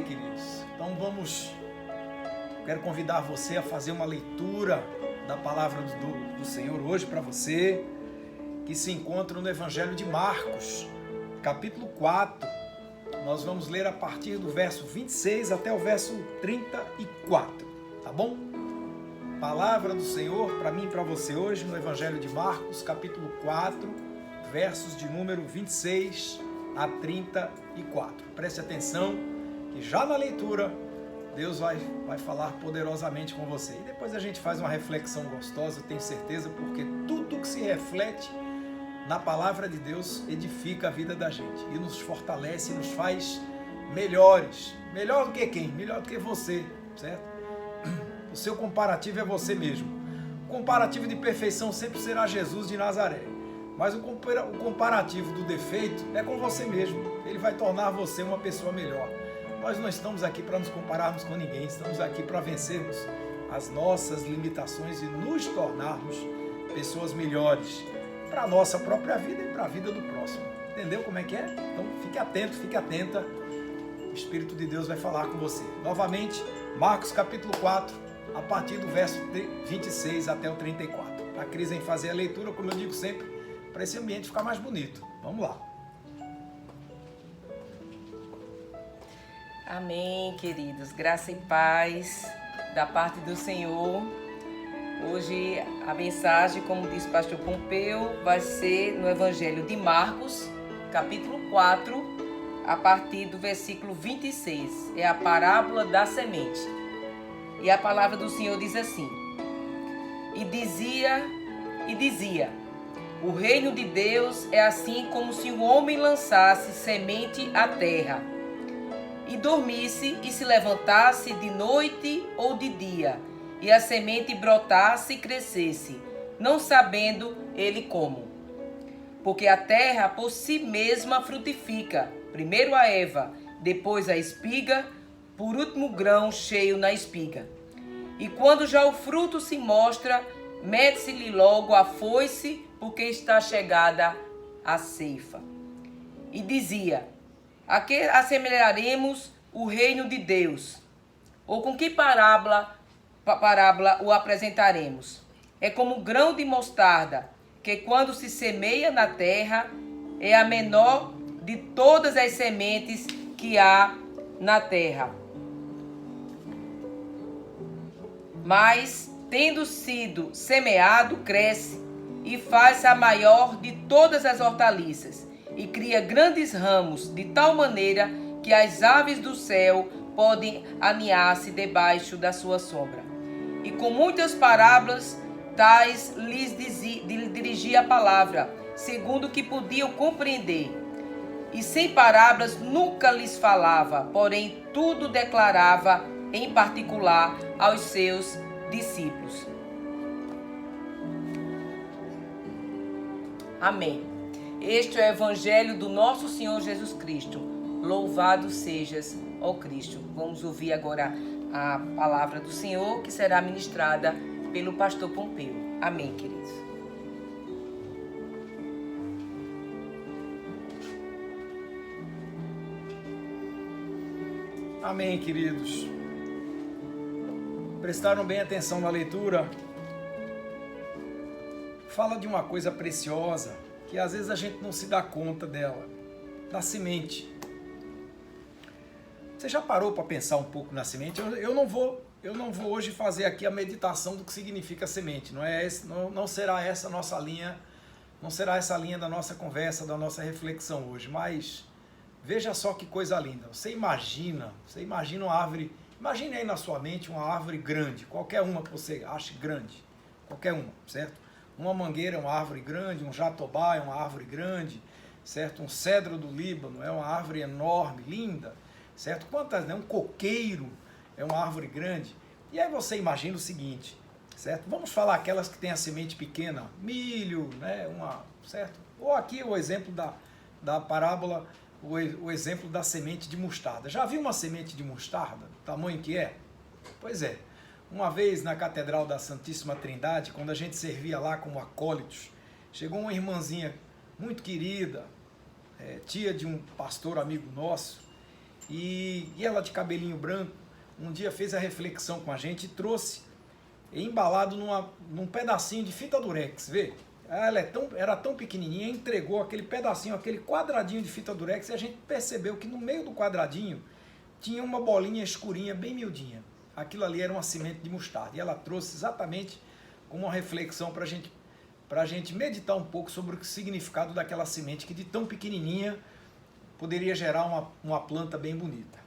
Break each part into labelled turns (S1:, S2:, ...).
S1: Ok, queridos. Então quero convidar você a fazer uma leitura da palavra do Senhor hoje para você, que se encontra no Evangelho de Marcos, capítulo 4. Nós vamos ler a partir do verso 26 até o verso 34, tá bom? Palavra do Senhor para mim e para você hoje no Evangelho de Marcos, capítulo 4, versos de número 26 a 34. Preste atenção que já na leitura Deus vai falar poderosamente com você. E depois a gente faz uma reflexão gostosa, eu tenho certeza, porque tudo que se reflete na palavra de Deus edifica a vida da gente e nos fortalece e nos faz melhores. Melhor do que quem? Melhor do que você, certo? O seu comparativo é você mesmo. O comparativo de perfeição sempre será Jesus de Nazaré. Mas o comparativo do defeito é com você mesmo. Ele vai tornar você uma pessoa melhor. Nós não estamos aqui para nos compararmos com ninguém. Estamos aqui para vencermos as nossas limitações e nos tornarmos pessoas melhores para a nossa própria vida e para a vida do próximo. Entendeu como é que é? Então fique atento, fique atenta. O Espírito de Deus vai falar com você. Novamente, Marcos capítulo 4, a partir do verso 26 até o 34. A Cris em fazer a leitura, como eu digo sempre, para esse ambiente ficar mais bonito. Vamos lá.
S2: Amém, queridos. Graça e paz da parte do Senhor. Hoje a mensagem, como disse o pastor Pompeu, vai ser no Evangelho de Marcos, capítulo 4, a partir do versículo 26. É a parábola da semente. E a palavra do Senhor diz assim: E dizia, o reino de Deus é assim como se um homem lançasse semente à terra, e dormisse e se levantasse de noite ou de dia, e a semente brotasse e crescesse, não sabendo ele como. Porque a terra por si mesma frutifica, primeiro a erva, depois a espiga, por último o grão cheio na espiga. E quando já o fruto se mostra, mete-se-lhe logo a foice, porque está chegada a ceifa. E dizia: a que assemelharemos o reino de Deus? Ou com que parábola o apresentaremos? É como grão de mostarda, que quando se semeia na terra, é a menor de todas as sementes que há na terra. Mas, tendo sido semeado, cresce e faz-se a maior de todas as hortaliças, e cria grandes ramos, de tal maneira que as aves do céu podem aninhar-se debaixo da sua sombra. E com muitas parábolas tais lhes dirigia a palavra, segundo o que podiam compreender. E sem parábolas nunca lhes falava, porém tudo declarava em particular aos seus discípulos. Amém. Este é o Evangelho do nosso Senhor Jesus Cristo. Louvado sejas, ó Cristo. Vamos ouvir agora a palavra do Senhor, que será ministrada pelo pastor Pompeu. Amém, queridos.
S1: Amém, queridos. Prestaram bem atenção na leitura? Fala de uma coisa preciosa, que às vezes a gente não se dá conta dela, da semente. Você já parou para pensar um pouco na semente? Eu não vou hoje fazer aqui a meditação do que significa semente. Não será essa a nossa linha, não será essa a linha da nossa conversa, da nossa reflexão hoje. Mas veja só que coisa linda. Você imagina uma árvore, imagine aí na sua mente uma árvore grande, qualquer uma que você ache grande, qualquer uma, certo? Uma mangueira é uma árvore grande, um jatobá é uma árvore grande, certo? Um cedro do Líbano é uma árvore enorme, linda, certo? Quantas, né? Um coqueiro é uma árvore grande. E aí você imagina o seguinte, certo? Vamos falar aquelas que têm a semente pequena, milho, né? Certo? Ou aqui o exemplo da parábola, o exemplo da semente de mostarda. Já viu uma semente de mostarda? O tamanho que é? Pois é. Uma vez na Catedral da Santíssima Trindade, quando a gente servia lá como acólitos, chegou uma irmãzinha muito querida, tia de um pastor amigo nosso, e ela de cabelinho branco, um dia fez a reflexão com a gente e trouxe embalado num pedacinho de fita durex, vê? Ela era tão pequenininha, entregou aquele pedacinho, aquele quadradinho de fita durex, e a gente percebeu que no meio do quadradinho tinha uma bolinha escurinha, bem miudinha. Aquilo ali era uma semente de mostarda, e ela trouxe exatamente como uma reflexão para a gente meditar um pouco sobre o significado daquela semente que de tão pequenininha poderia gerar uma planta bem bonita.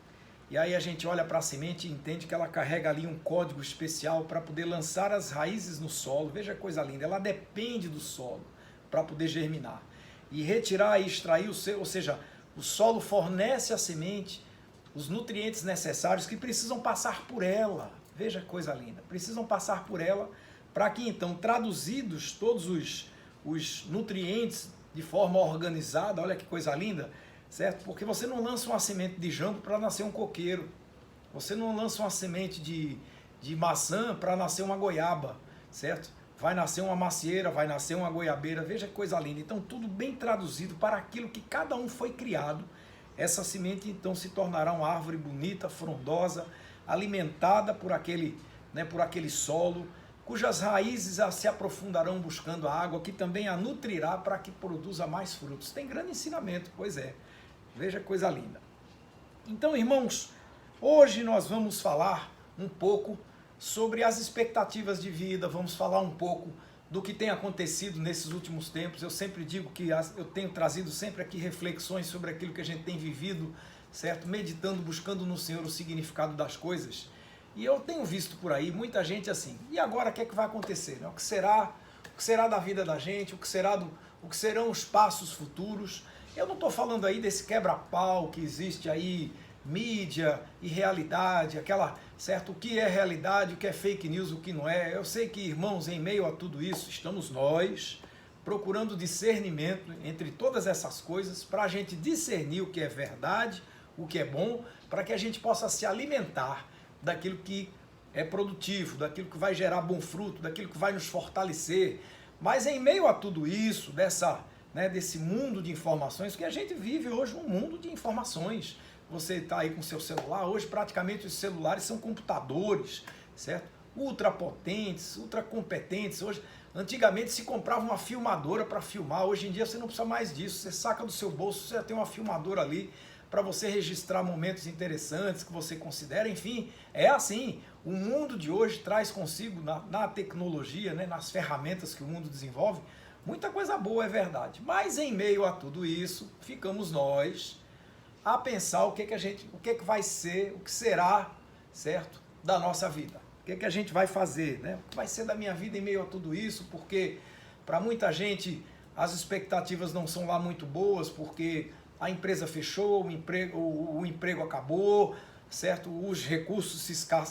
S1: E aí a gente olha para a semente e entende que ela carrega ali um código especial para poder lançar as raízes no solo. Veja que coisa linda, ela depende do solo para poder germinar. E retirar e extrair, ou seja, o solo fornece à semente os nutrientes necessários que precisam passar por ela. Veja que coisa linda, precisam passar por ela para que então, traduzidos todos os nutrientes de forma organizada, olha que coisa linda, certo? Porque você não lança uma semente de jambo para nascer um coqueiro. Você não lança uma semente de maçã para nascer uma goiaba, certo? Vai nascer uma macieira, vai nascer uma goiabeira. Veja que coisa linda. Então, tudo bem traduzido para aquilo que cada um foi criado. Essa semente, então, se tornará uma árvore bonita, frondosa, alimentada por aquele solo, cujas raízes se aprofundarão buscando a água, que também a nutrirá para que produza mais frutos. Tem grande ensinamento, pois é. Veja que coisa linda. Então, irmãos, hoje nós vamos falar um pouco sobre as expectativas de vida, vamos falar um pouco do que tem acontecido nesses últimos tempos. Eu sempre digo que eu tenho trazido sempre aqui reflexões sobre aquilo que a gente tem vivido, certo? Meditando, buscando no Senhor o significado das coisas. E eu tenho visto por aí muita gente assim, e agora o que é que vai acontecer? O que será da vida da gente? O que serão os passos futuros? Eu não estou falando aí desse quebra-pau que existe aí, mídia e realidade, certo? O que é realidade, o que é fake news, o que não é. Eu sei que, irmãos, em meio a tudo isso, estamos nós procurando discernimento entre todas essas coisas para a gente discernir o que é verdade, o que é bom, para que a gente possa se alimentar daquilo que é produtivo, daquilo que vai gerar bom fruto, daquilo que vai nos fortalecer. Mas em meio a tudo isso, desse mundo de informações, que a gente vive hoje um mundo de informações. Você está aí com seu celular, hoje praticamente os celulares são computadores, certo? Ultrapotentes, ultracompetentes. Antigamente se comprava uma filmadora para filmar, hoje em dia você não precisa mais disso, você saca do seu bolso, você já tem uma filmadora ali para você registrar momentos interessantes que você considera, enfim, é assim. O mundo de hoje traz consigo, na tecnologia, nas ferramentas que o mundo desenvolve, muita coisa boa, é verdade. Mas em meio a tudo isso, ficamos nós a pensar o que vai ser, o que será, certo, da nossa vida. O que a gente vai fazer, né? O que vai ser da minha vida em meio a tudo isso, porque para muita gente as expectativas não são lá muito boas, porque a empresa fechou, o emprego acabou, certo? Os recursos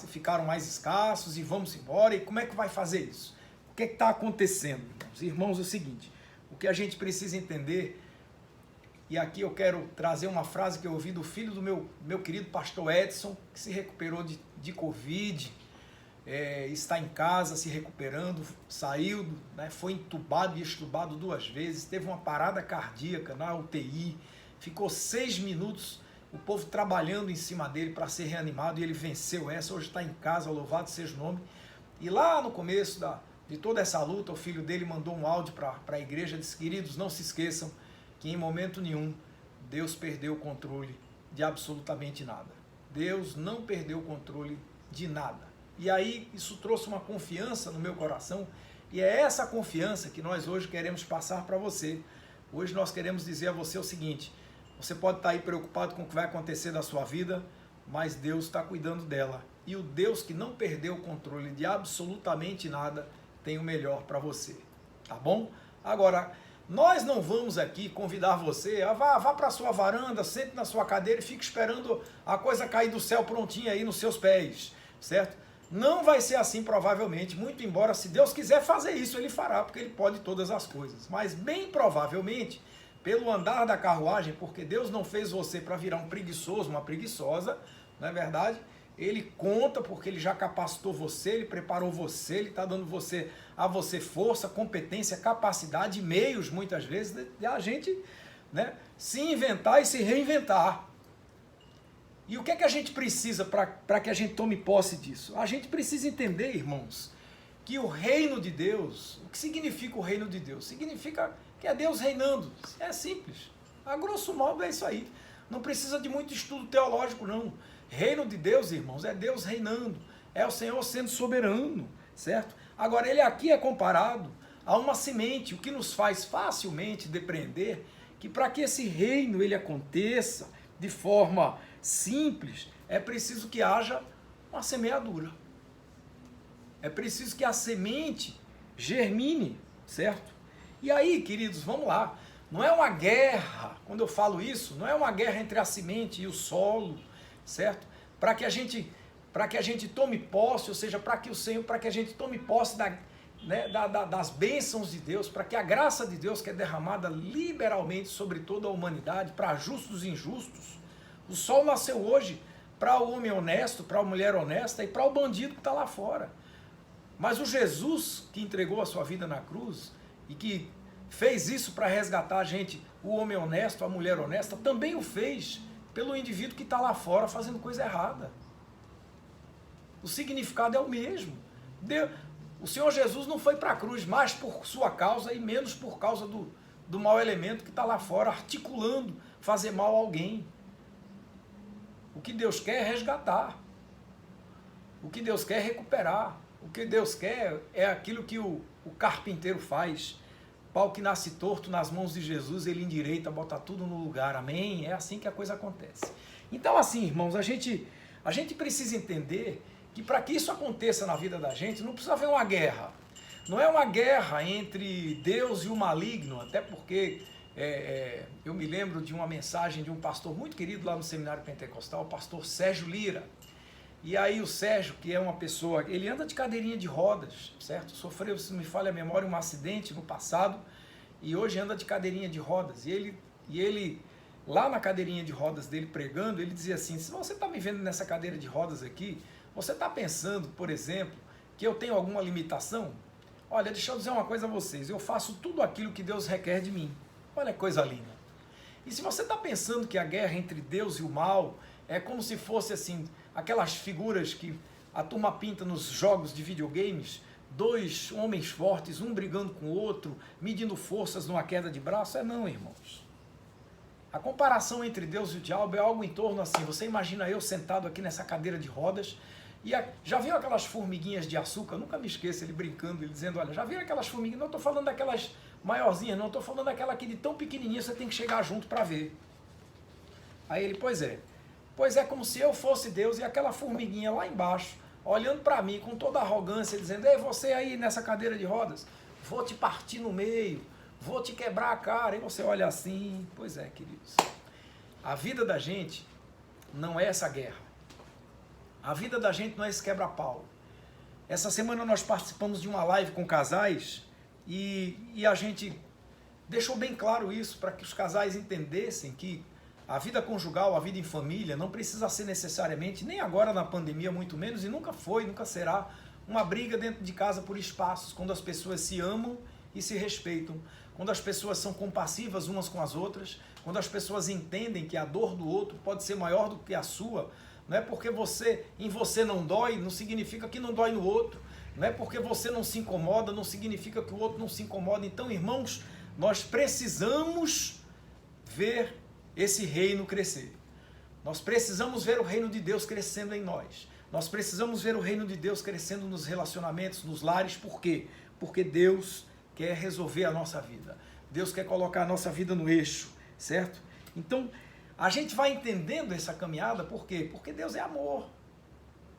S1: ficaram mais escassos e vamos embora. E como é que vai fazer isso? O que está acontecendo, irmãos? Irmãos, é o seguinte, o que a gente precisa entender, e aqui eu quero trazer uma frase que eu ouvi do filho do meu querido pastor Edson, que se recuperou de Covid, está em casa se recuperando, saiu, foi entubado e extubado 2 vezes, teve uma parada cardíaca na UTI, ficou 6 minutos, o povo trabalhando em cima dele para ser reanimado, e ele venceu essa, hoje está em casa, louvado seja o nome. E lá no começo de toda essa luta, o filho dele mandou um áudio para a igreja, disse: queridos, não se esqueçam que em momento nenhum Deus perdeu o controle de absolutamente nada. Deus não perdeu o controle de nada. E aí isso trouxe uma confiança no meu coração, e é essa confiança que nós hoje queremos passar para você. Hoje nós queremos dizer a você o seguinte: você pode estar aí preocupado com o que vai acontecer da sua vida, mas Deus está cuidando dela. E o Deus que não perdeu o controle de absolutamente nada tem o melhor para você, tá bom? Agora, nós não vamos aqui convidar você a vá para a sua varanda, sente na sua cadeira e fique esperando a coisa cair do céu prontinha aí nos seus pés, certo? Não vai ser assim provavelmente, muito embora, se Deus quiser fazer isso, Ele fará, porque Ele pode todas as coisas. Mas bem provavelmente, pelo andar da carruagem, porque Deus não fez você para virar um preguiçoso, uma preguiçosa, não é verdade? Ele conta porque Ele já capacitou você, Ele preparou você, Ele está dando a você força, competência, capacidade, meios, muitas vezes, de a gente se inventar e se reinventar. E o que é que a gente precisa para que a gente tome posse disso? A gente precisa entender, irmãos, que o reino de Deus, o que significa o reino de Deus? Significa que é Deus reinando. É simples. A grosso modo é isso aí. Não precisa de muito estudo teológico, não. Reino de Deus, irmãos, é Deus reinando. É o Senhor sendo soberano, certo? Agora, ele aqui é comparado a uma semente, o que nos faz facilmente depreender que para que esse reino ele aconteça de forma simples, é preciso que haja uma semeadura. É preciso que a semente germine, certo? E aí, queridos, vamos lá. Não é uma guerra, quando eu falo isso, não é uma guerra entre a semente e o solo, certo? Para que a gente tome posse, ou seja, para que a gente tome posse das bênçãos de Deus, para que a graça de Deus que é derramada liberalmente sobre toda a humanidade, para justos e injustos. O sol nasceu hoje para o homem honesto, para a mulher honesta e para o bandido que está lá fora. Mas o Jesus que entregou a sua vida na cruz e que fez isso para resgatar a gente, o homem honesto, a mulher honesta, também o fez pelo indivíduo que está lá fora fazendo coisa errada. O significado é o mesmo. O Senhor Jesus não foi para a cruz mais por sua causa e menos por causa do mau elemento que está lá fora articulando fazer mal a alguém. O que Deus quer é resgatar. O que Deus quer é recuperar. O que Deus quer é aquilo que o carpinteiro faz. Pau que nasce torto nas mãos de Jesus, ele endireita, bota tudo no lugar. Amém? É assim que a coisa acontece. Então, assim, irmãos, a gente precisa entender que para que isso aconteça na vida da gente, não precisa haver uma guerra. Não é uma guerra entre Deus e o maligno, até porque eu me lembro de uma mensagem de um pastor muito querido lá no Seminário Pentecostal, o pastor Sérgio Lira. E aí o Sérgio, que é uma pessoa, ele anda de cadeirinha de rodas, certo? Sofreu, se não me falha a memória, um acidente no passado e hoje anda de cadeirinha de rodas. E ele lá na cadeirinha de rodas dele pregando, ele dizia assim, se você está me vendo nessa cadeira de rodas aqui, você está pensando, por exemplo, que eu tenho alguma limitação? Olha, deixa eu dizer uma coisa a vocês, eu faço tudo aquilo que Deus requer de mim. Olha que coisa linda. E se você está pensando que a guerra entre Deus e o mal é como se fosse assim, aquelas figuras que a turma pinta nos jogos de videogames, dois homens fortes, um brigando com o outro, medindo forças numa queda de braço, não, irmãos. A comparação entre Deus e o diabo é algo em torno assim, você imagina eu sentado aqui nessa cadeira de rodas, e já viu aquelas formiguinhas de açúcar? Nunca me esqueço ele brincando, ele dizendo, olha, já viram aquelas formiguinhas? Não estou falando daquelas maiorzinhas, não, estou falando daquela aqui de tão pequenininha, você tem que chegar junto para ver. Aí ele, pois é como se eu fosse Deus e aquela formiguinha lá embaixo, olhando para mim com toda a arrogância, dizendo, ei, você aí nessa cadeira de rodas, vou te partir no meio, vou te quebrar a cara. E você olha assim, pois é, queridos, a vida da gente não é essa guerra. A vida da gente não é esse quebra-pau. Essa semana nós participamos de uma live com casais e a gente deixou bem claro isso para que os casais entendessem que a vida conjugal, a vida em família não precisa ser necessariamente, nem agora na pandemia muito menos, e nunca foi, nunca será, uma briga dentro de casa por espaços, quando as pessoas se amam e se respeitam, quando as pessoas são compassivas umas com as outras, quando as pessoas entendem que a dor do outro pode ser maior do que a sua. Não é porque em você não dói, não significa que não dói no outro. Não é porque você não se incomoda, não significa que o outro não se incomoda. Então, irmãos, nós precisamos ver esse reino crescer. Nós precisamos ver o reino de Deus crescendo em nós. Nós precisamos ver o reino de Deus crescendo nos relacionamentos, nos lares. Por quê? Porque Deus quer resolver a nossa vida. Deus quer colocar a nossa vida no eixo, certo? Então, a gente vai entendendo essa caminhada, por quê? Porque Deus é amor.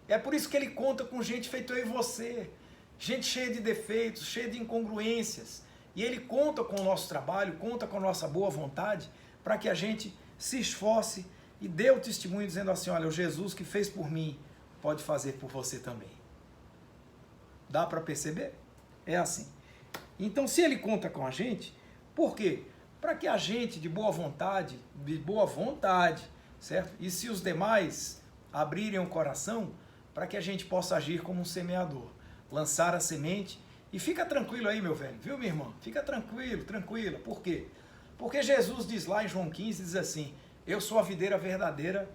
S1: É por isso que Ele conta com gente feito eu e você, gente cheia de defeitos, cheia de incongruências. E Ele conta com o nosso trabalho, conta com a nossa boa vontade, para que a gente se esforce e dê o testemunho dizendo assim, olha, o Jesus que fez por mim, pode fazer por você também. Dá para perceber? É assim. Então, se Ele conta com a gente, por quê? Para que a gente de boa vontade, certo? E se os demais abrirem o coração, para que a gente possa agir como um semeador, lançar a semente. E fica tranquilo aí, meu velho, viu, minha irmã? Fica tranquilo, tranquila. Por quê? Porque Jesus diz lá em João 15, diz assim, eu sou a videira verdadeira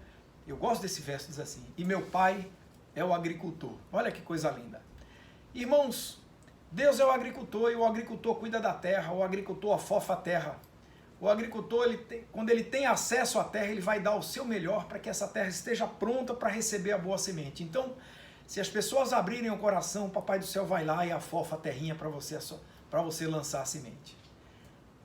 S1: Eu gosto desse verso, diz assim: e meu pai é o agricultor. Olha que coisa linda. Irmãos, Deus é o agricultor e o agricultor cuida da terra, o agricultor afofa a terra. O agricultor, quando ele tem acesso à terra, ele vai dar o seu melhor para que essa terra esteja pronta para receber a boa semente. Então, se as pessoas abrirem o coração, o Papai do Céu vai lá e afofa a terrinha para você lançar a semente.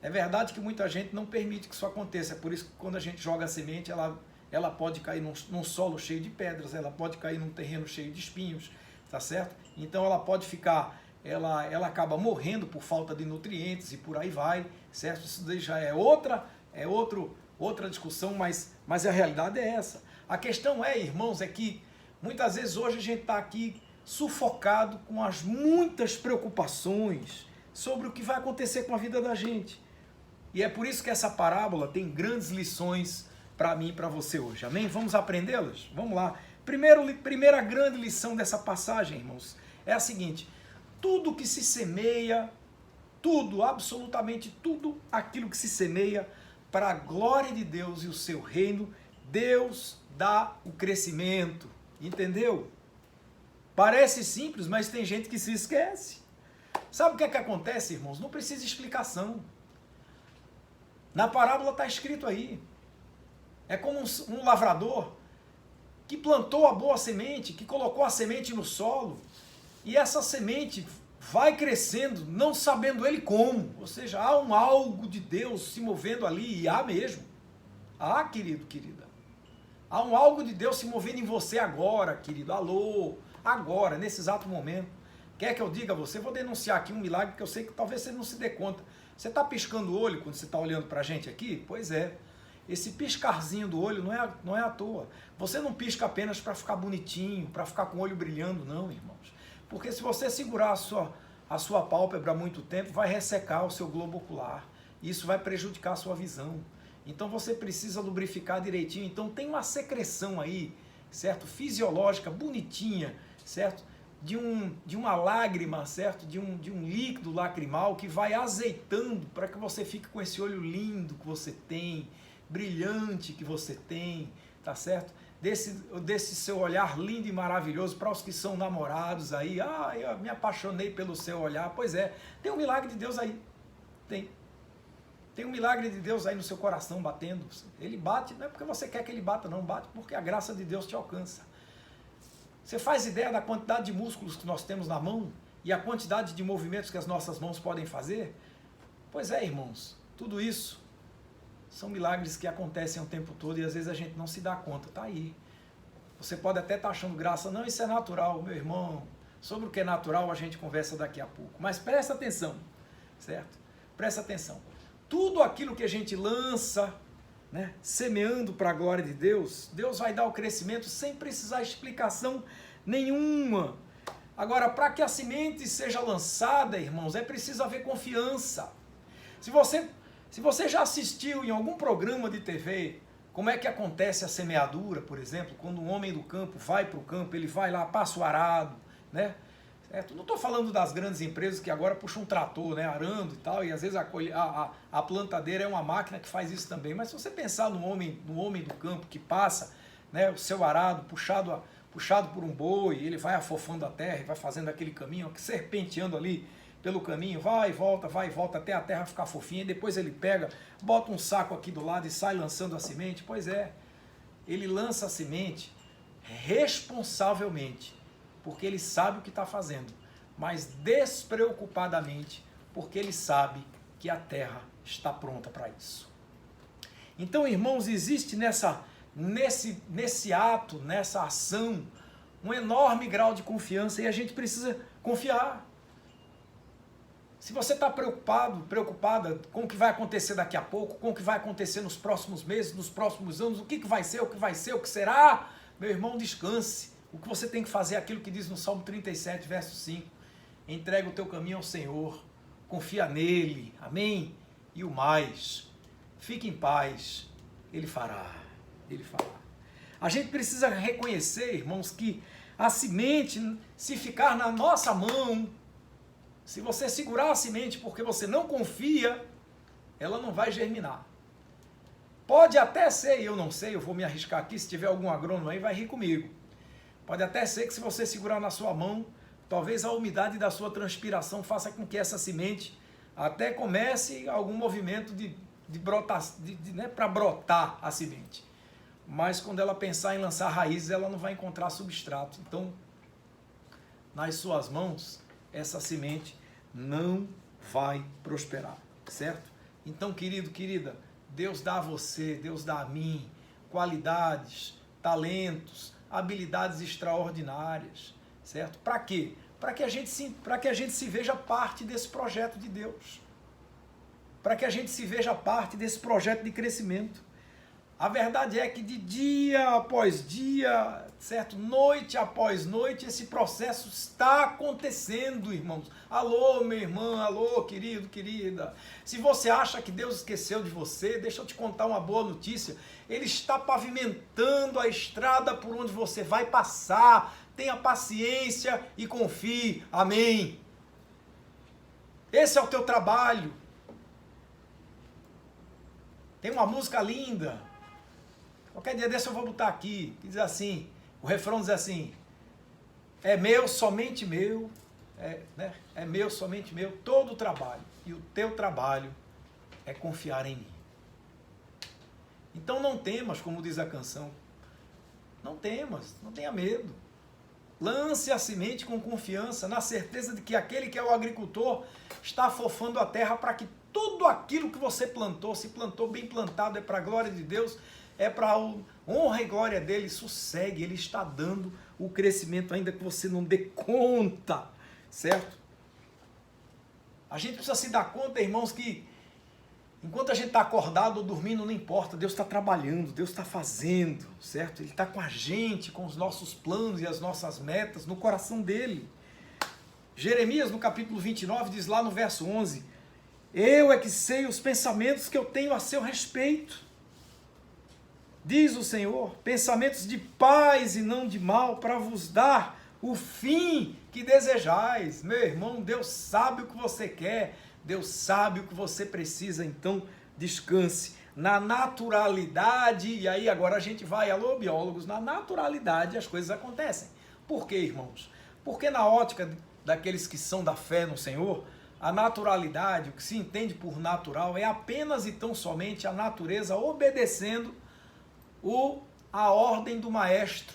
S1: É verdade que muita gente não permite que isso aconteça, é por isso que quando a gente joga a semente, ela pode cair num solo cheio de pedras, ela pode cair num terreno cheio de espinhos, tá certo? Então ela pode ficar, ela acaba morrendo por falta de nutrientes e por aí vai, certo? Isso daí já é outra discussão, mas a realidade é essa. A questão é, irmãos, é que muitas vezes hoje a gente está aqui sufocado com as muitas preocupações sobre o que vai acontecer com a vida da gente. E é por isso que essa parábola tem grandes lições para mim e para você hoje. Amém? Vamos aprendê-las? Vamos lá. Primeira grande lição dessa passagem, irmãos, é a seguinte: tudo que se semeia, tudo, absolutamente tudo aquilo que se semeia para a glória de Deus e o seu reino, Deus dá o crescimento. Entendeu? Parece simples, mas tem gente que se esquece. Sabe o que é que acontece, irmãos? Não precisa explicação. Na parábola está escrito aí. É como um lavrador que plantou a boa semente, que colocou a semente no solo, e essa semente vai crescendo, não sabendo ele como. Ou seja, há um algo de Deus se movendo ali, e há mesmo. Há, querido, querida. Há um algo de Deus se movendo em você agora, querido. Alô, agora, nesse exato momento. Quer que eu diga a você? Vou denunciar aqui um milagre que eu sei que talvez você não se dê conta. Você está piscando o olho quando você está olhando para a gente aqui? Pois é. Esse piscarzinho do olho não é à toa. Você não pisca apenas para ficar bonitinho, para ficar com o olho brilhando, não, irmãos. Porque se você segurar a sua pálpebra muito tempo, vai ressecar o seu globo ocular. E isso vai prejudicar a sua visão. Então você precisa lubrificar direitinho. Então tem uma secreção aí, certo? Fisiológica, bonitinha, certo? De uma lágrima, certo? De um líquido lacrimal que vai azeitando para que você fique com esse olho lindo que você tem, brilhante que você tem, tá certo? Desse seu olhar lindo e maravilhoso para os que são namorados aí. Ah, eu me apaixonei pelo seu olhar. Pois é, tem um milagre de Deus aí. Tem um milagre de Deus aí no seu coração batendo. Ele bate, não é porque você quer que ele bata, não. Bate porque a graça de Deus te alcança. Você faz ideia da quantidade de músculos que nós temos na mão e a quantidade de movimentos que as nossas mãos podem fazer? Pois é, irmãos, tudo isso são milagres que acontecem o tempo todo e às vezes a gente não se dá conta. Tá aí. Você pode até estar achando graça. Não, isso é natural, meu irmão. Sobre o que é natural a gente conversa daqui a pouco. Mas presta atenção, certo? Presta atenção. Tudo aquilo que a gente lança, né, semeando para a glória de Deus, Deus vai dar o crescimento sem precisar de explicação nenhuma. Agora, para que a semente seja lançada, irmãos, é preciso haver confiança. Se você já assistiu em algum programa de TV, como é que acontece a semeadura, por exemplo, quando um homem do campo vai para o campo, ele vai lá, passa o arado, né? Certo? Não estou falando das grandes empresas que agora puxam um trator, né, arando e tal, e às vezes a plantadeira é uma máquina que faz isso também. Mas se você pensar no homem do campo que passa, né, o seu arado puxado por um boi, ele vai afofando a terra e vai fazendo aquele caminho, serpenteando ali pelo caminho, vai e volta até a terra ficar fofinha, e depois ele pega, bota um saco aqui do lado e sai lançando a semente. Pois é, ele lança a semente responsavelmente, porque ele sabe o que está fazendo, mas despreocupadamente, porque ele sabe que a terra está pronta para isso. Então, irmãos, existe nesse ato, nessa ação, um enorme grau de confiança e a gente precisa confiar. Se você está preocupada com o que vai acontecer daqui a pouco, com o que vai acontecer nos próximos meses, nos próximos anos, o que vai ser, o que será, meu irmão, descanse. O que você tem que fazer é aquilo que diz no Salmo 37, verso 5. Entrega o teu caminho ao Senhor, confia nele, amém? E o mais, fique em paz, ele fará. A gente precisa reconhecer, irmãos, que a semente, se ficar na nossa mão, se você segurar a semente porque você não confia, ela não vai germinar. Pode até ser, eu não sei, eu vou me arriscar aqui, se tiver algum agrônomo aí, vai rir comigo. Pode até ser que se você segurar na sua mão, talvez a umidade da sua transpiração faça com que essa semente até comece algum movimento de brotar, né, para brotar a semente. Mas quando ela pensar em lançar raízes, ela não vai encontrar substrato. Então, nas suas mãos, essa semente não vai prosperar, certo? Então, querido, querida, Deus dá a você, Deus dá a mim qualidades, talentos, habilidades extraordinárias, certo? Para quê? Para que a gente se veja parte desse projeto de Deus. Para que a gente se veja parte desse projeto de crescimento. A verdade é que de dia após dia, certo? Noite após noite, esse processo está acontecendo, irmãos. Alô, minha irmã, alô, querido, querida. Se você acha que Deus esqueceu de você, deixa eu te contar uma boa notícia. Ele está pavimentando a estrada por onde você vai passar. Tenha paciência e confie. Amém. Esse é o teu trabalho. Tem uma música linda. Qualquer dia desse eu vou botar aqui, que diz assim, o refrão diz assim, é meu, somente meu, é meu, somente meu, todo o trabalho, e o teu trabalho é confiar em mim. Então não temas, como diz a canção, não temas, não tenha medo. Lance a semente com confiança, na certeza de que aquele que é o agricultor está afofando a terra para que tudo aquilo que você plantou, se plantou bem plantado, é para a glória de Deus, é para a honra e glória dele, isso segue, ele está dando o crescimento ainda que você não dê conta, certo? A gente precisa se dar conta, irmãos, que enquanto a gente está acordado ou dormindo, não importa, Deus está trabalhando, Deus está fazendo, certo? Ele está com a gente, com os nossos planos e as nossas metas no coração dele. Jeremias, no capítulo 29, diz lá no verso 11, eu é que sei os pensamentos que eu tenho a seu respeito. Diz o Senhor, pensamentos de paz e não de mal, para vos dar o fim que desejais. Meu irmão, Deus sabe o que você quer, Deus sabe o que você precisa, então descanse na naturalidade. E aí agora a gente vai, alô biólogos, na naturalidade as coisas acontecem. Por quê, irmãos? Porque na ótica daqueles que são da fé no Senhor, a naturalidade, o que se entende por natural, é apenas e tão somente a natureza obedecendo a ordem do maestro.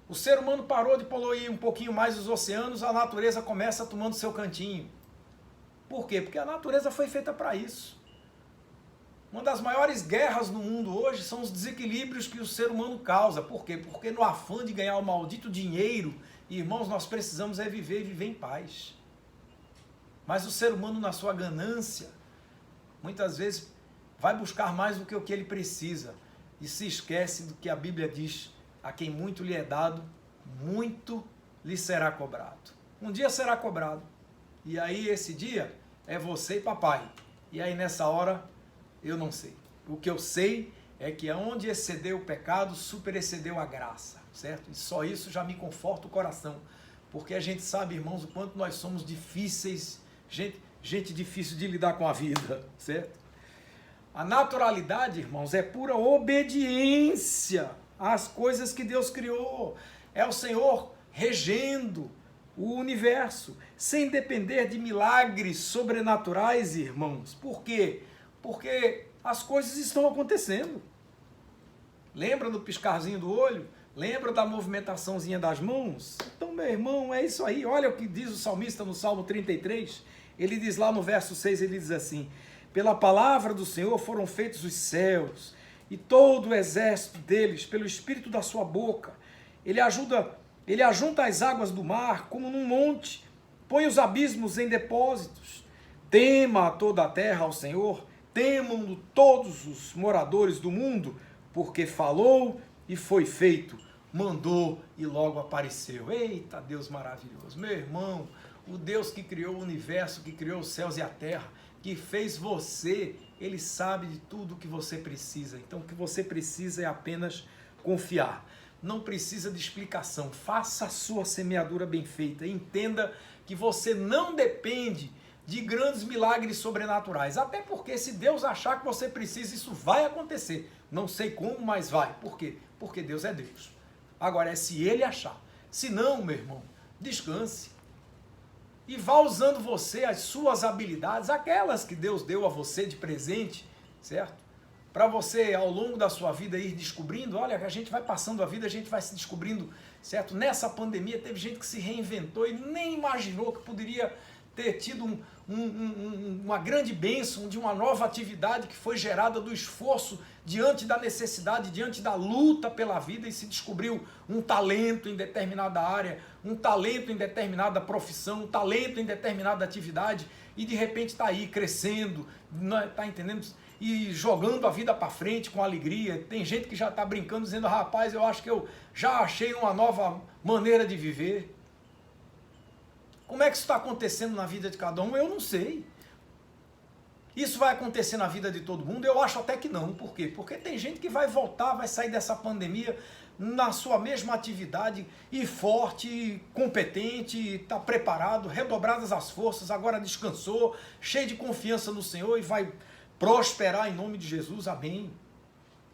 S1: O ser humano parou de poluir um pouquinho mais os oceanos, a natureza começa tomando seu cantinho. Por quê? Porque a natureza foi feita para isso. Uma das maiores guerras no mundo hoje são os desequilíbrios que o ser humano causa. Por quê? Porque no afã de ganhar o maldito dinheiro, irmãos, nós precisamos viver e viver em paz. Mas o ser humano, na sua ganância, muitas vezes vai buscar mais do que o que ele precisa e se esquece do que a Bíblia diz, a quem muito lhe é dado, muito lhe será cobrado. Um dia será cobrado, e aí esse dia é você e papai, e aí nessa hora eu não sei. O que eu sei é que aonde excedeu o pecado, superexcedeu a graça, certo? E só isso já me conforta o coração, porque a gente sabe, irmãos, o quanto nós somos difíceis, gente difícil de lidar com a vida, certo? A naturalidade, irmãos, é pura obediência às coisas que Deus criou. É o Senhor regendo o universo, sem depender de milagres sobrenaturais, irmãos. Por quê? Porque as coisas estão acontecendo. Lembra do piscarzinho do olho? Lembra da movimentaçãozinha das mãos? Então, meu irmão, é isso aí. Olha o que diz o salmista no Salmo 33. Ele diz lá no verso 6, ele diz assim, pela palavra do Senhor foram feitos os céus e todo o exército deles, pelo espírito da sua boca. Ele ajunta as águas do mar como num monte, põe os abismos em depósitos. Tema a toda a terra ao Senhor, temam-no todos os moradores do mundo, porque falou e foi feito, mandou e logo apareceu. Eita, Deus maravilhoso. Meu irmão, o Deus que criou o universo, que criou os céus e a terra, que fez você, ele sabe de tudo o que você precisa. Então, o que você precisa é apenas confiar. Não precisa de explicação. Faça a sua semeadura bem feita. Entenda que você não depende de grandes milagres sobrenaturais. Até porque se Deus achar que você precisa, isso vai acontecer. Não sei como, mas vai. Por quê? Porque Deus é Deus. Agora é se Ele achar. Se não, meu irmão, descanse. E vá usando você, as suas habilidades, aquelas que Deus deu a você de presente, certo? Para você, ao longo da sua vida, ir descobrindo. Olha, a gente vai passando a vida, a gente vai se descobrindo, certo? Nessa pandemia teve gente que se reinventou e nem imaginou que poderia ter tido uma grande bênção de uma nova atividade que foi gerada do esforço diante da necessidade, diante da luta pela vida, e se descobriu um talento em determinada área, um talento em determinada profissão, um talento em determinada atividade, e de repente está aí crescendo, está entendendo? E jogando a vida para frente com alegria. Tem gente que já está brincando, dizendo, rapaz, eu acho que eu já achei uma nova maneira de viver. Como é que isso está acontecendo na vida de cada um? Eu não sei. Isso vai acontecer na vida de todo mundo? Eu acho até que não. Por quê? Porque tem gente que vai voltar, vai sair dessa pandemia na sua mesma atividade, e forte, e competente, está preparado, redobradas as forças, agora descansou, cheio de confiança no Senhor, e vai prosperar em nome de Jesus. Amém.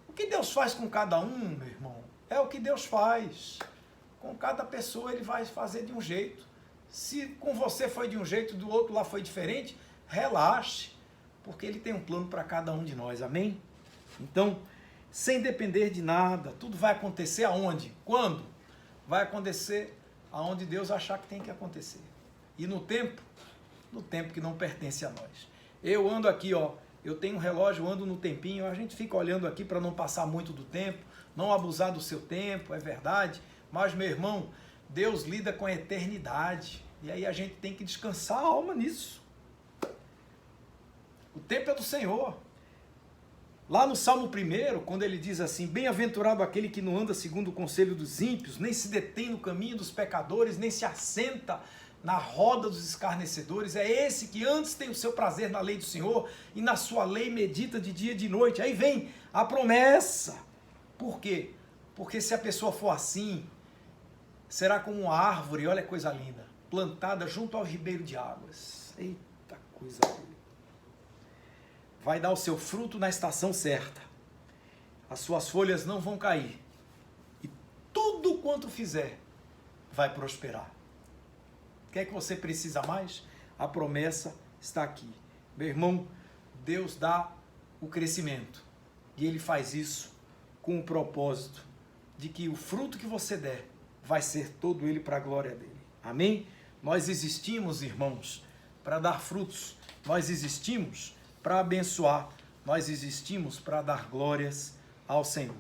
S1: O que Deus faz com cada um, meu irmão, é o que Deus faz. Com cada pessoa Ele vai fazer de um jeito. Se com você foi de um jeito, do outro lá foi diferente, relaxe, porque Ele tem um plano para cada um de nós, amém? Então, sem depender de nada, tudo vai acontecer aonde? Quando? Vai acontecer aonde Deus achar que tem que acontecer. E no tempo que não pertence a nós. Eu ando aqui, ó, eu tenho um relógio, ando no tempinho, a gente fica olhando aqui para não passar muito do tempo, não abusar do seu tempo, é verdade, mas, meu irmão, Deus lida com a eternidade, e aí a gente tem que descansar a alma nisso. O tempo é do Senhor. Lá no Salmo 1, quando ele diz assim, bem-aventurado aquele que não anda segundo o conselho dos ímpios, nem se detém no caminho dos pecadores, nem se assenta na roda dos escarnecedores, é esse que antes tem o seu prazer na lei do Senhor, e na sua lei medita de dia e de noite. Aí vem a promessa. Por quê? Porque se a pessoa for assim, será como uma árvore, olha que coisa linda, plantada junto ao ribeiro de águas. Eita coisa linda. Vai dar o seu fruto na estação certa. As suas folhas não vão cair. E tudo quanto fizer vai prosperar. O que é que você precisa mais? A promessa está aqui. Meu irmão, Deus dá o crescimento. E Ele faz isso com o propósito de que o fruto que você der vai ser todo ele para a glória dele. Amém? Nós existimos, irmãos, para dar frutos. Nós existimos para abençoar. Nós existimos para dar glórias ao Senhor.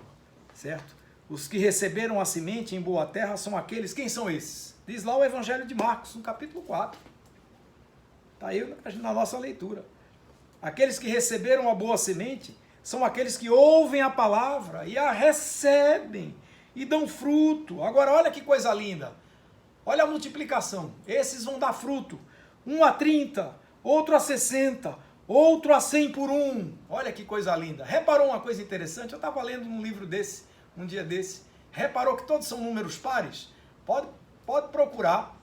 S1: Certo? Os que receberam a semente em boa terra são aqueles... Quem são esses? Diz lá o Evangelho de Marcos, no capítulo 4. Está aí na nossa leitura. Aqueles que receberam a boa semente são aqueles que ouvem a palavra e a recebem e dão fruto. Agora, olha que coisa linda. Olha a multiplicação. Esses vão dar fruto. Um a 30, outro a 60, outro a 100 por um. Olha que coisa linda. Reparou uma coisa interessante? Eu estava lendo um livro desse, um dia desse. Reparou que todos são números pares? Pode procurar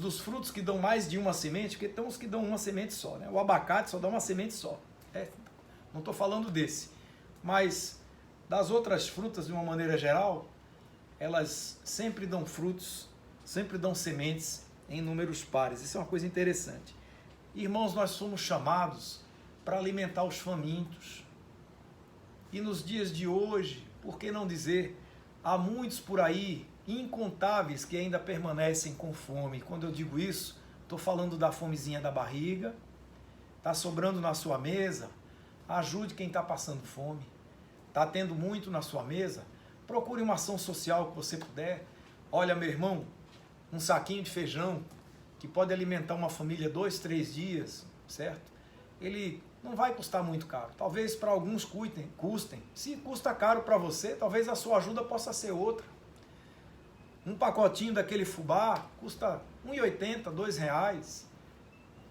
S1: dos frutos que dão mais de uma semente, porque tem uns que dão uma semente só, né? O abacate só dá uma semente só. Não estou falando desse. Mas das outras frutas, de uma maneira geral, elas sempre dão frutos, sempre dão sementes em números pares. Isso é uma coisa interessante. Irmãos, nós somos chamados para alimentar os famintos. E nos dias de hoje, por que não dizer, há muitos por aí, incontáveis, que ainda permanecem com fome. Quando eu digo isso, estou falando da fomezinha da barriga, está sobrando na sua mesa, ajude quem está passando fome. Está tendo muito na sua mesa, procure uma ação social que você puder. Olha, meu irmão, um saquinho de feijão, que pode alimentar uma família 2, 3 dias, certo? Ele não vai custar muito caro. Talvez para alguns custem. Se custa caro para você, talvez a sua ajuda possa ser outra. Um pacotinho daquele fubá custa R$1,80, R$2.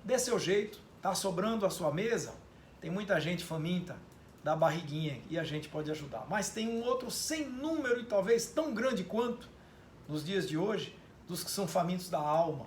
S1: Dê seu jeito. Está sobrando a sua mesa? Tem muita gente faminta da barriguinha e a gente pode ajudar. Mas tem um outro sem número e talvez tão grande quanto nos dias de hoje. dos que são famintos da alma.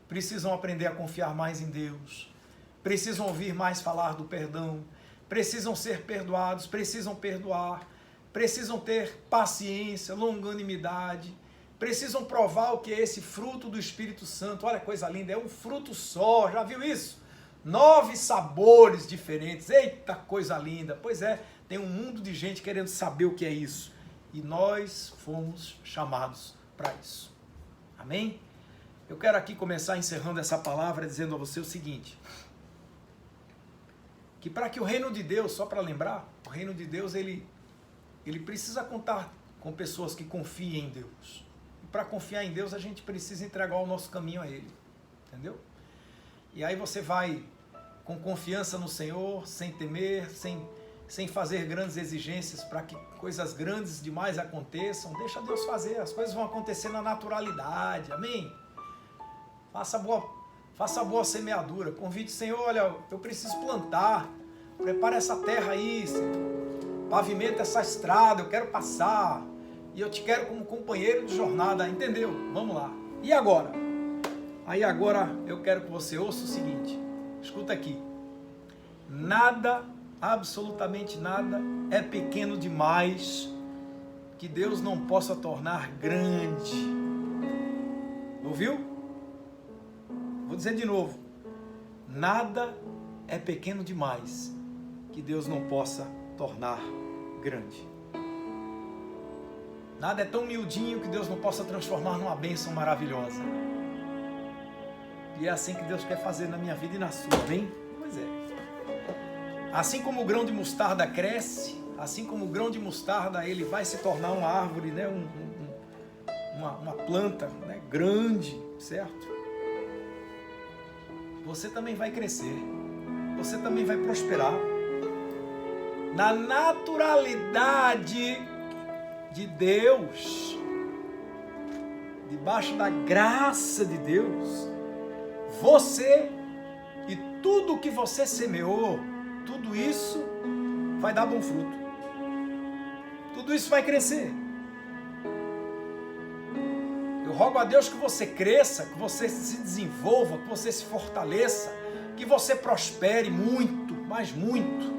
S1: Precisam aprender a confiar mais em Deus. Precisam ouvir mais falar do perdão. Precisam ser perdoados, precisam perdoar. Precisam ter paciência, longanimidade. Precisam provar o que é esse fruto do Espírito Santo. Olha que coisa linda, é um fruto só, já viu isso? 9 sabores diferentes, eita coisa linda. Pois é, tem um mundo de gente querendo saber o que é isso. E nós fomos chamados para isso. Amém? Eu quero aqui começar encerrando essa palavra dizendo a você o seguinte. Que para que o reino de Deus, só para lembrar, o reino de Deus ele precisa contar com pessoas que confiem em Deus. E para confiar em Deus a gente precisa entregar o nosso caminho a Ele. Entendeu? E aí você vai com confiança no Senhor, sem temer, sem fazer grandes exigências para que coisas grandes demais aconteçam. Deixa Deus fazer, as coisas vão acontecer na naturalidade. Amém? Faça boa semeadura. Convide o Senhor, olha, eu preciso plantar. Prepara essa terra aí, Senhor. Pavimenta essa estrada, eu quero passar. E eu te quero como companheiro de jornada, entendeu? Vamos lá. E agora? Aí agora eu quero que você ouça o seguinte. Escuta aqui. Nada, absolutamente nada, é pequeno demais que Deus não possa tornar grande. Ouviu? Vou dizer de novo. Nada é pequeno demais que Deus não possa tornar grande. Nada é tão miudinho que Deus não possa transformar numa bênção maravilhosa. E é assim que Deus quer fazer na minha vida e na sua, bem? Pois é. Assim como o grão de mostarda cresce, assim como o grão de mostarda ele vai se tornar uma árvore, né? uma planta, né? Grande, certo? Você também vai crescer, você também vai prosperar. Na naturalidade de Deus, debaixo da graça de Deus, você e tudo que você semeou, tudo isso vai dar bom fruto. Tudo isso vai crescer. Eu rogo a Deus que você cresça, que você se desenvolva, que você se fortaleça, que você prospere muito, mas muito.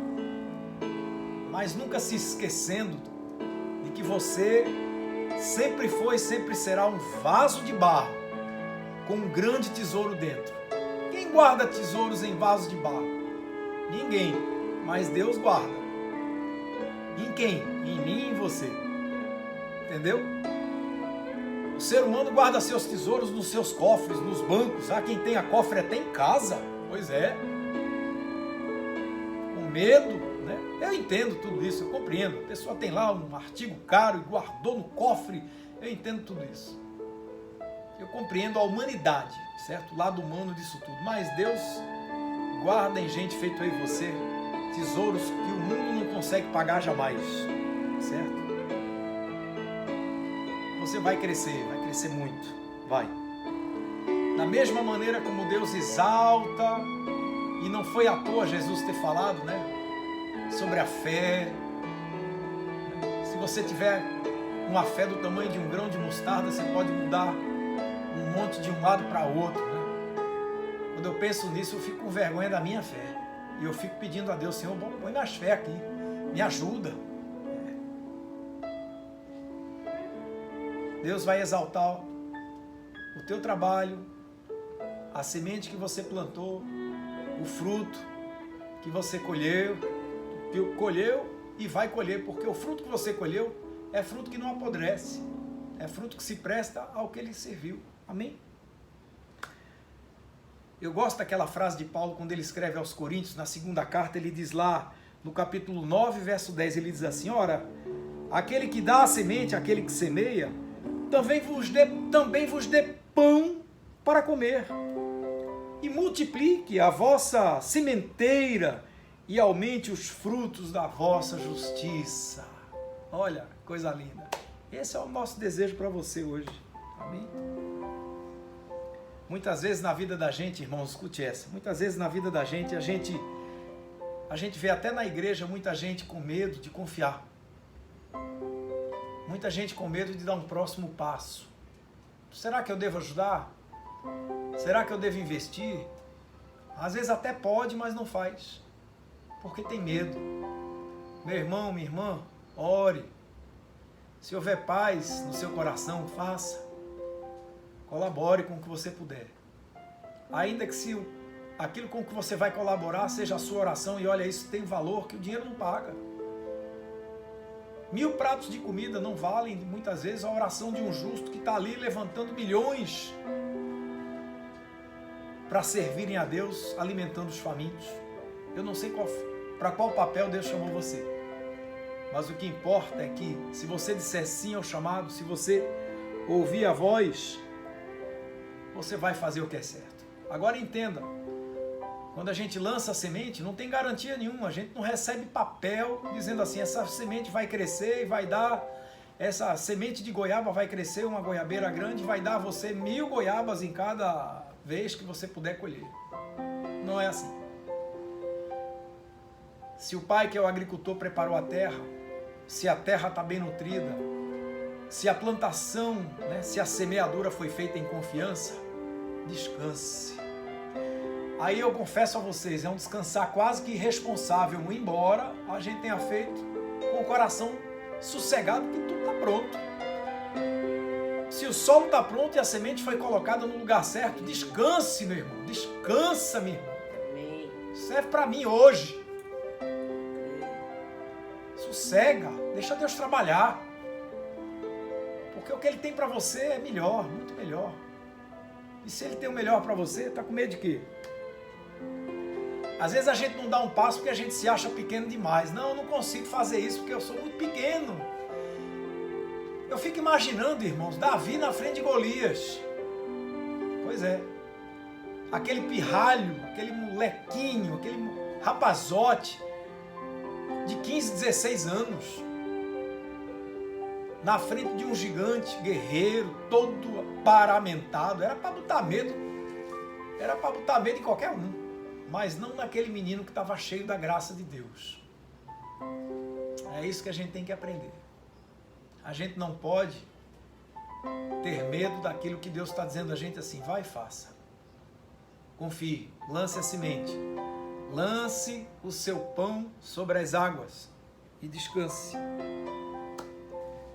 S1: Mas nunca se esquecendo de que você sempre foi e sempre será um vaso de barro com um grande tesouro dentro. Quem guarda tesouros em vasos de barro? Ninguém, mas Deus guarda. Em quem? Em mim e em você. Entendeu? O ser humano guarda seus tesouros nos seus cofres, nos bancos. Ah, quem tem a cofre até em casa. Pois é. Com medo, né? Eu entendo tudo isso, eu compreendo. A pessoa tem lá um artigo caro e guardou no cofre. Eu entendo tudo isso. Eu compreendo a humanidade, certo? O lado humano disso tudo. Mas Deus guarda em gente feito eu e você tesouros que o mundo não consegue pagar jamais, certo? Você vai crescer muito, vai. Da mesma maneira como Deus exalta, e não foi à toa Jesus ter falado, né? Sobre a fé. Se você tiver uma fé do tamanho de um grão de mostarda, você pode mudar um monte de um lado para outro, né? Quando eu penso nisso, eu fico com vergonha da minha fé. E eu fico pedindo a Deus, Senhor, põe mais fé aqui, me ajuda. Deus vai exaltar o teu trabalho, a semente que você plantou, o fruto que você colheu e vai colher, porque o fruto que você colheu é fruto que não apodrece, é fruto que se presta ao que ele serviu. Amém? Eu gosto daquela frase de Paulo quando ele escreve aos Coríntios, na segunda carta, ele diz lá, no capítulo 9, verso 10, ele diz assim, ora, aquele que dá a semente, aquele que semeia, também vos dê pão para comer, e multiplique a vossa sementeira, e aumente os frutos da vossa justiça. Olha, coisa linda. Esse é o nosso desejo para você hoje. Amém? Muitas vezes na vida da gente, irmãos, escute essa, muitas vezes na vida da gente, a gente vê até na igreja muita gente com medo de confiar. Muita gente com medo de dar um próximo passo. Será que eu devo ajudar? Será que eu devo investir? Às vezes até pode, mas não faz. Porque tem medo. Meu irmão, minha irmã, ore. Se houver paz no seu coração, faça. Colabore com o que você puder. Ainda que se aquilo com que você vai colaborar seja a sua oração, e olha, isso tem valor que o dinheiro não paga. 1000 pratos de comida não valem, muitas vezes, a oração de um justo que está ali levantando milhões para servirem a Deus, alimentando os famintos. Eu não sei para qual papel Deus chamou você. Mas o que importa é que, se você disser sim ao chamado, se você ouvir a voz, você vai fazer o que é certo. Agora entenda, quando a gente lança a semente, não tem garantia nenhuma, a gente não recebe papel dizendo assim, essa semente vai crescer e vai dar, essa semente de goiaba vai crescer, uma goiabeira grande, vai dar a você 1000 goiabas em cada vez que você puder colher. Não é assim. Se o pai, que é o agricultor, preparou a terra, se a terra está bem nutrida, se a plantação, se a semeadura foi feita em confiança, descanse. Aí eu confesso a vocês, é um descansar quase que irresponsável, embora a gente tenha feito com o coração sossegado, que tudo está pronto. Se o solo está pronto e a semente foi colocada no lugar certo, descanse, meu irmão, descansa, minha irmã. Serve para mim hoje. Sossega, deixa Deus trabalhar. Porque o que Ele tem para você é melhor, muito melhor. E se Ele tem o melhor para você, está com medo de quê? Às vezes a gente não dá um passo porque a gente se acha pequeno demais. Não, eu não consigo fazer isso porque eu sou muito pequeno. Eu fico imaginando, irmãos, Davi na frente de Golias. Pois é. Aquele pirralho, aquele molequinho, aquele rapazote de 15, 16 anos. Na frente de um gigante guerreiro, todo paramentado. Era para botar medo. Era para botar medo em qualquer um. Mas não naquele menino que estava cheio da graça de Deus. É isso que a gente tem que aprender. A gente não pode ter medo daquilo que Deus está dizendo a gente assim, vai e faça. Confie, lance a semente. Lance o seu pão sobre as águas e descanse.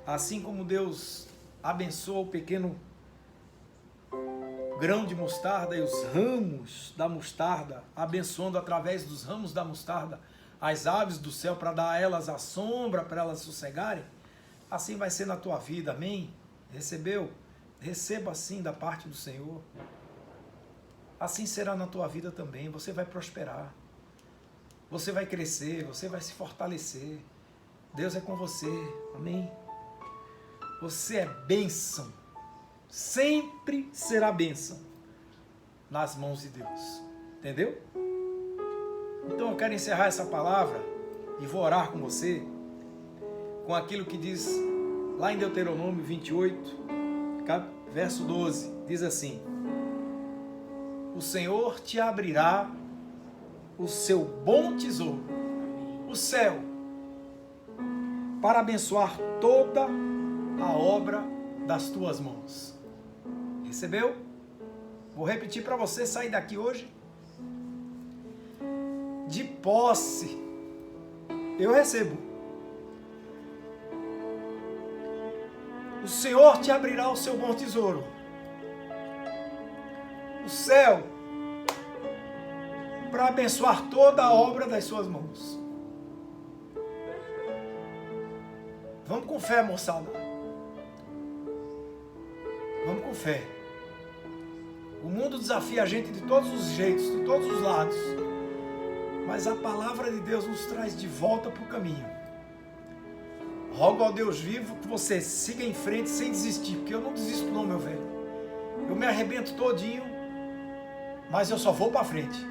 S1: Assim como Deus abençoa o pequeno grão de mostarda e os ramos da mostarda, abençoando através dos ramos da mostarda as aves do céu para dar a elas a sombra, para elas sossegarem, assim vai ser na tua vida, amém? Recebeu? Receba assim da parte do Senhor. Assim será na tua vida também, você vai prosperar, você vai crescer, você vai se fortalecer, Deus é com você, amém? Você é bênção. Sempre será bênção nas mãos de Deus. Entendeu? Então eu quero encerrar essa palavra e vou orar com você com aquilo que diz lá em Deuteronômio 28, verso 12. Diz assim: o Senhor te abrirá o seu bom tesouro, o céu, para abençoar toda a obra das tuas mãos. Recebeu? Vou repetir para você sair daqui hoje de posse. Eu recebo. O Senhor te abrirá o seu bom tesouro, o céu, para abençoar toda a obra das suas mãos. Vamos com fé, moçada. Vamos com fé. O mundo desafia a gente de todos os jeitos, de todos os lados. Mas a palavra de Deus nos traz de volta para o caminho. Rogo ao Deus vivo que você siga em frente sem desistir, porque eu não desisto não, meu velho. Eu me arrebento todinho, mas eu só vou para frente.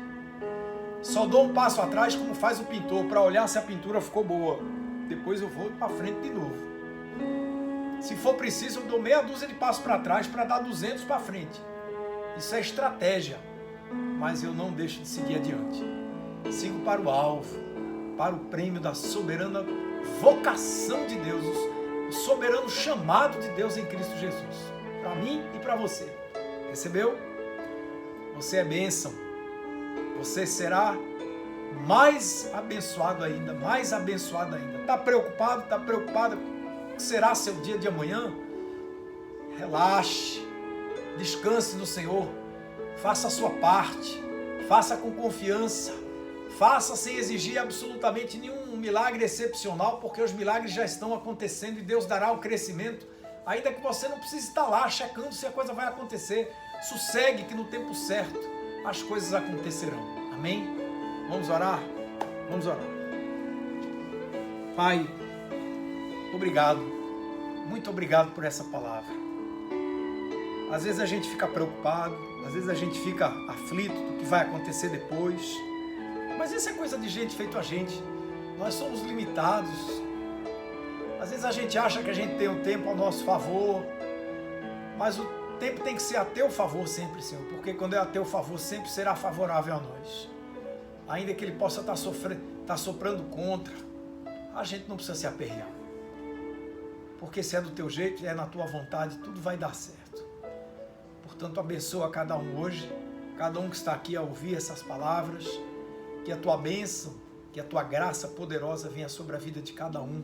S1: Só dou um passo atrás como faz o pintor, para olhar se a pintura ficou boa. Depois eu vou para frente de novo. Se for preciso, eu dou meia dúzia de passos para trás para dar 200 para frente. Isso é estratégia, mas eu não deixo de seguir adiante. Sigo para o alvo, para o prêmio da soberana vocação de Deus, o soberano chamado de Deus em Cristo Jesus. para mim e para você. Recebeu? Você é bênção. Você será mais abençoado ainda, mais abençoado ainda. Está preocupado? Está preocupada? O que será seu dia de amanhã? Relaxe, descanse no Senhor, faça a sua parte, faça com confiança, faça sem exigir absolutamente nenhum milagre excepcional, porque os milagres já estão acontecendo e Deus dará o crescimento, ainda que você não precise estar lá checando se a coisa vai acontecer. Sossegue que no tempo certo as coisas acontecerão. Amém? Vamos orar? Vamos orar. Pai, obrigado, muito obrigado por essa palavra. Às vezes a gente fica preocupado, às vezes a gente fica aflito do que vai acontecer depois, mas isso é coisa de gente feito a gente. Nós somos limitados. Às vezes a gente acha que a gente tem um tempo ao nosso favor, mas o tempo tem que ser a teu favor sempre, Senhor, porque quando é a teu favor sempre será favorável a nós. Ainda que ele possa estar soprando contra, a gente não precisa se aperrear, porque se é do teu jeito, é na tua vontade, tudo vai dar certo. Portanto, abençoa cada um hoje, cada um que está aqui a ouvir essas palavras, que a tua bênção, que a tua graça poderosa venha sobre a vida de cada um,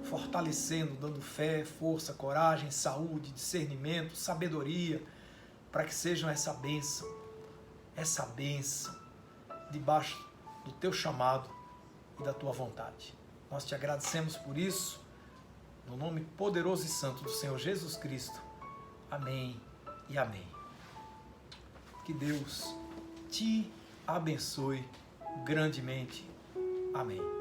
S1: fortalecendo, dando fé, força, coragem, saúde, discernimento, sabedoria, para que sejam essa bênção, debaixo do teu chamado e da tua vontade. Nós te agradecemos por isso, no nome poderoso e santo do Senhor Jesus Cristo. Amém e amém. Que Deus te abençoe grandemente. Amém.